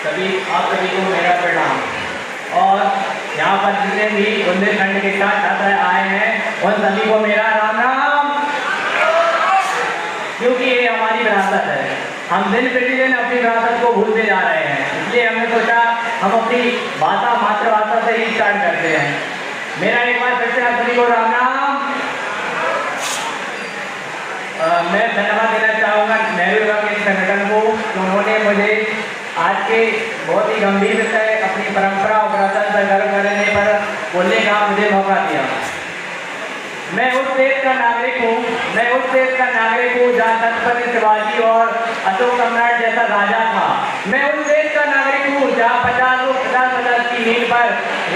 आप सभी को मेरा प्रणाम। और यहाँ पर जितने भी बुंदेलखंड के छात्र आए हैं उन सभी को मेरा राम राम। क्योंकि ये हमारी विरासत है, हम दिन प्रतिदिन अपनी विरासत को भूलते जा रहे हैं, इसलिए हमने सोचा हम अपनी भाषा मातृभाषा से ही स्टार्ट करते हैं। मेरा एक बार फिर से आप सभी को राम राम। मैं धन्यवाद देना चाहूँगा नेहरू युवा के संगठन को, उन्होंने मुझे आज के बहुत ही गंभीर विषय अपनी परंपरा और विरासत पर गर्व करने पर बोलने का मुझे मौका दिया। मैं उस देश का नागरिक हूँ जहाँ छत्रपति शिवाजी और अशोक सम्राट जैसा राजा था। मैं उस देश का नागरिक हूँ जहाँ 50 की मील पर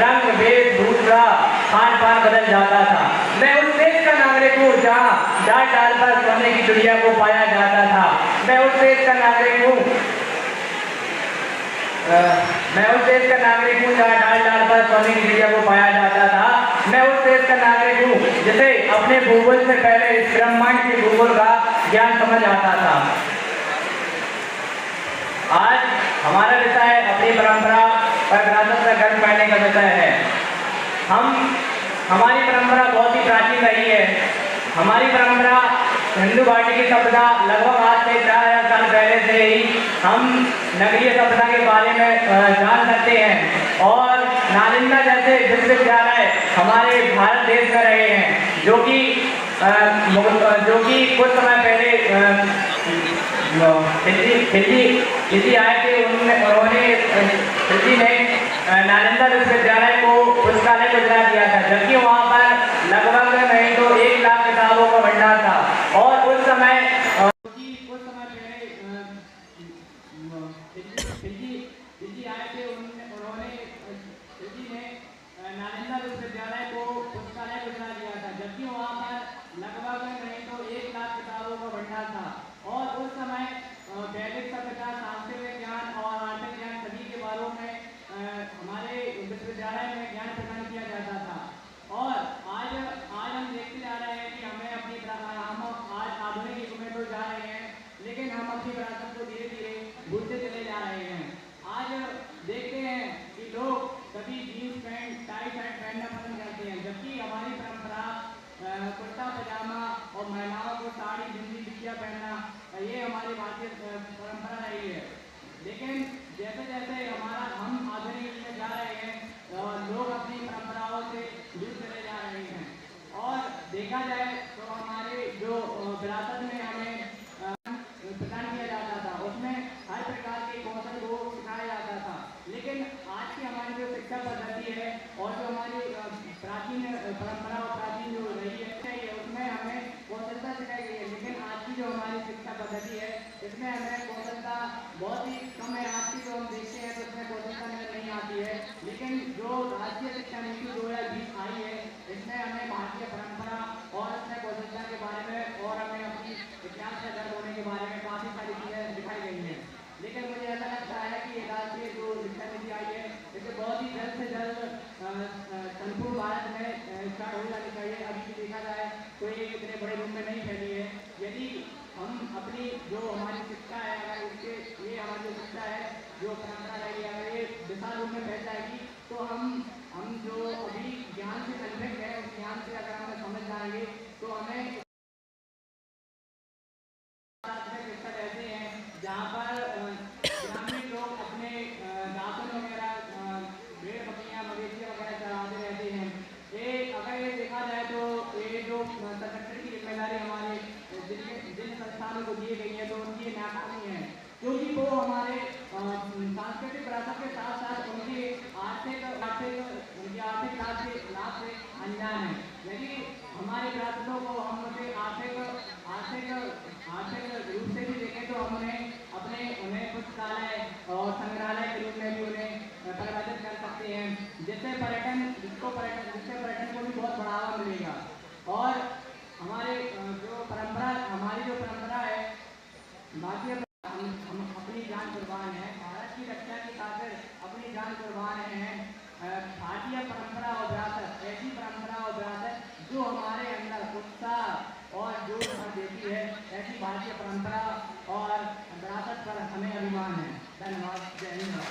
रंग भेद भूषा खान पान बदल जाता था। मैं उस देश का नागरिक हूँ जहाँ डाल डाल पर सोने की चिड़िया को पाया जाता था। मैं उस देश का नागरिक हूँ जहाँ डाल डाल पर सोने की चिड़िया को पाया जाता था। मैं उस देश का नागरिक हूँ जिसे अपने भूगोल से पहले इस ब्रह्मांड के भूगोल का ज्ञान समझ आता था। आज हमारा विषय अपनी परंपरा और विरासत पर गर्व करने का विषय है। हमारी परंपरा बहुत ही प्राचीन रही है। हमारी परंपरा हिंदू घाटी की सभ्यता लगभग आज से 4000 साल पहले से ही हम नगरीय सभ्यता के बारे में जान सकते हैं। और नालंदा जैसे विश्वविद्यालय हमारे भारत देश में रहे हैं, जो कि कुछ समय पहले खिलजी आए थे। उन्होंने खिलजी ने नालंदा विश्वविद्यालय को पुस्तकालय को दिला दिया था, जबकि वहाँ पर लगभग नहीं तो 1 लाख किताबों का भंडार था। और उस समय खिलजी आए थे, उन्होंने खिलजी ने नालंदा विश्वविद्यालय को पुस्तकालय को दिला दिया था, जबकि वहाँ पर लगभग नहीं तो 1 लाख किताबों का भंडार था। और उस समय वैदिक सभ्यता, सांस्कृतिक ज्ञान और आर्थिक ज्ञान सभी के बारे में हमारे विश्वविद्यालय में ज्ञान प्रदान किया जाता था। और आज हम देखते जा रहे हैं कि हम आज आधुनिक युग में तो जा रहे हैं, लेकिन हम अपनी विरासत को धीरे धीरे भूलते चले जा रहे हैं। आज देखते हैं कि लोग सभी जीन्स पैंट टाई शर्ट पहनना पसंद करते हैं, जबकि हमारी परंपरा कुर्ता पजामा और महिलाओं को साड़ी बिंदी बिछिया पहनना ये हमारी भारतीय परंपरा रही है। लेकिन जैसे जैसे हम आधुनिक युग में जा रहे हैं, लोग अपनी परंपराओं से दूर चले जा रहे हैं। और देखा जाए तो हमारे जो विरासत में हमें प्रदान किया जाता था, उसमें हर प्रकार के कौशल को सिखाया जाता था। लेकिन आज की हमारी जो शिक्षा पद्धति है और जो हमारी प्राचीन परंपरा और प्राचीन जो रही है उसमें हमें कौशलता सिखाई गई है। लेकिन आज की जो हमारी शिक्षा पद्धति है इसमें हमें कौशलता बहुत ही कम है। आज की जो हम देखते हैं तो इसमें कौशलता नजर नहीं आती है। लेकिन जो राष्ट्रीय शिक्षा नीति 2020 आई है, इसमें हमें भारतीय परंपरा और इसमें कौशलता के बारे में और हमें अपनी इतिहास से दर्द होने के बारे में काफ़ी सारी चीज़ें दिखाई गई हैं। लेकिन मुझे ऐसा लगता है कि राष्ट्रीय जो शिक्षा नीति आई है इसे बहुत ही जल्द से जल्द संपूर्ण भारत में स्टार्ट हो जानी चाहिए। अभी भी देखा जाए तो ये इतने बड़े रूप में नहीं फैली है। यदि हम अपनी जो हमारी शिक्षा है, अगर ये हमारी जो शिक्षा है, जो परंपरा रही है, अगर ये विशाल रूप में फैल जाएगी तो हम जो अभी ज्ञान से कन्विक्ट है उस ज्ञान से अगर हमें समझ जाएंगे तो हमें शिक्षा रहते हैं जहाँ पर ग्रामीण लोग अपने दातन वगैरह भेड़ बकरियाँ मवेशी वगैरह चराते रहते हैं। अगर ये देखा जाए तो ये जो संगठन की जिम्मेदारी हमारे जिन संस्थानों को दी गई है तो उनकी नाकामी है, क्योंकि वो हमारे सांस्कृतिक विरासत के साथ साथ उनकी आर्थिक लाभ से अनजान है। यदि हमारी विरासतों को हम उसे आर्थिक रूप से भी देखें तो हम उन्हें पुस्तकालय और संग्रहालय के रूप में भी उन्हें परिवर्तित कर सकते हैं, जिससे पर्यटन को भी बहुत बढ़ावा मिलेगा। और हमारी जो परंपरा है भारतीय, हम अपनी जान कुर्बान है, भारत की रक्षा की खातिर अपनी जान कुर्बान है। भारतीय परंपरा और विरासत, ऐसी परंपरा और विरासत जो हमारे अंदर उत्साह और जोश भर देती है, ऐसी भारतीय परंपरा और विरासत पर हमें अभिमान है। धन्यवाद। जय हिंद।